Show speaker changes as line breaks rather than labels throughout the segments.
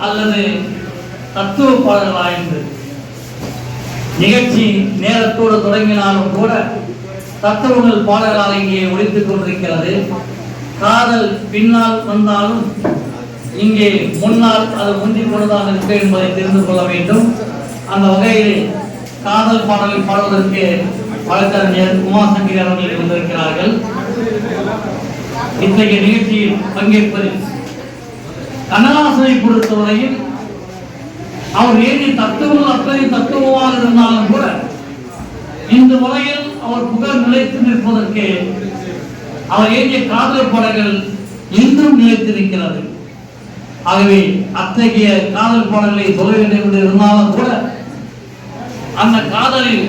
அல்லது தத்துவ பாடல்களா என்று நிகழ்ச்சி நேரத்தோடு தொடங்கினாலும் கூட தத்துவங்கள் பாடல்களால் இங்கே ஒழித்துக் கொண்டிருக்கிறது. காதல் பின்னால் வந்தாலும் இங்கே முன்னால் அது முந்திக் கொண்டுதான் இருக்கு என்பதை தெரிந்து கொள்ள வேண்டும். அந்த வகையில் காதல் பாடலை பாடுவதற்கு வழக்கறிஞர் உமாசங்கரி அவர்கள் வந்திருக்கிறார்கள். இத்தகைய நிகழ்ச்சியில் பங்கேற்பதில் கண்ணதாசனை பொறுத்தவரையில் அவர் ஏறி தத்துவங்கள் அத்தனை தத்துவமாக இருந்தாலும் கூட இந்த முறையில் அவர் புகழ் நிலைத்து நிற்பதற்கு அவர் ஏறிய காதல் பாடல்கள் இன்றும் நிலைத்திருக்கிறது. ஆகவே அத்தகைய காதல் பாடல்களை சொல்ல வேண்டும் என்று இருந்தாலும் கூட அந்த காதலில்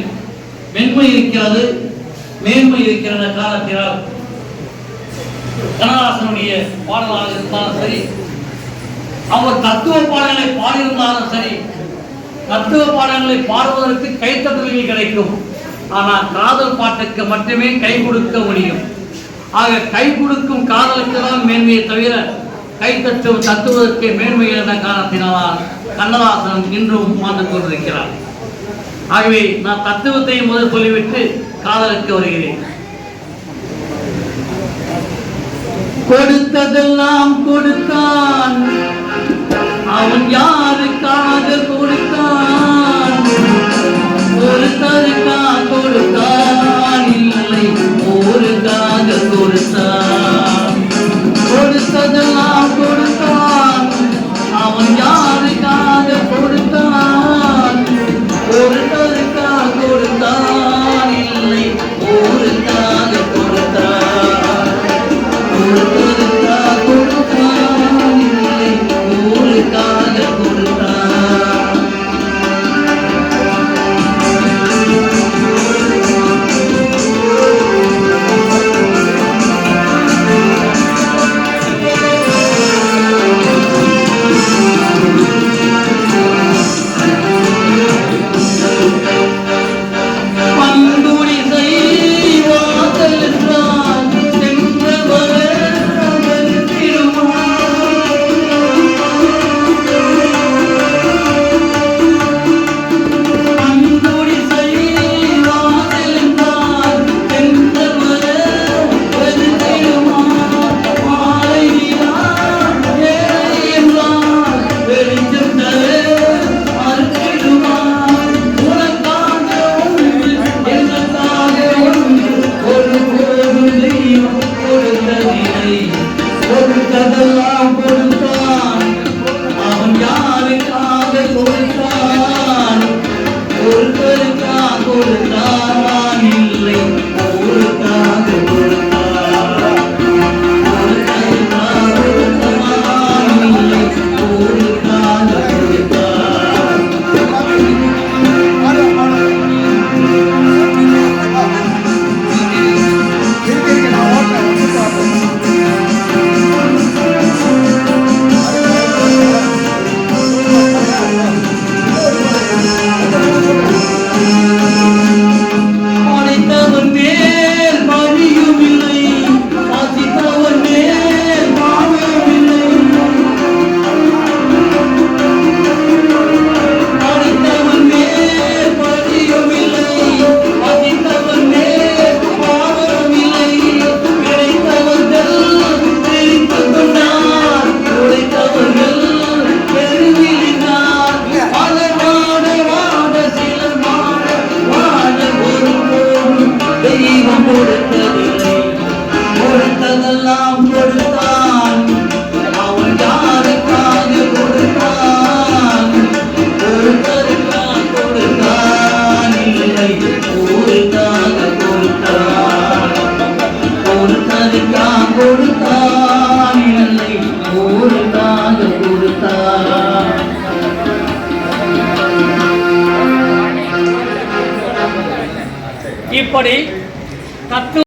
மென்மை இருக்கிறது, மேன்மை இருக்கிற காலத்தினால் கண்ணதாசனுடைய பாடலாக இருந்தாலும் சரி, அவர் தத்துவ பாடல்களை பாடியிருந்தாலும் சரி, தத்துவ பாடல்களை பாடுவதற்கு கைத்தட்டல்கள் கிடைக்கும். ஆனால் காதல் பாட்டுக்கு மட்டுமே கை கொடுக்க முடியும். ஆக கை கொடுக்கும் காதலுக்கு தான் மேன்மையை தவிர தத்துவதற்கு மேன்மை என்ற காரணத்தினால் கண்ணதாசன் இன்றும் வாழ்ந்து கொண்டிருக்கிறார். ஆகவே நான் தத்துவத்தை முதல் சொல்லிவிட்டு காதலுக்கு வருகிறேன். கொடுத்ததெல்லாம் கொடுத்தான், அவன் யாருக்காக கொடுத்தான்? ஒருத்தருக்காக கொடுத்தான், இல்லை ஒருக்காக கொடுத்தான். கொடுத்ததெல்லாம் கொடுத்தான், அவன் யாருக்காக கொடுத்தான்? ஒருத்தருக்காக கொடுத்தான், இல்லை ஒருக்காக கொடுத்தான். ஒருத்தருக்காக கொடுத்தான், இல்லை ஒருக்காக கொடுத்தான். இப்படி தத்துவ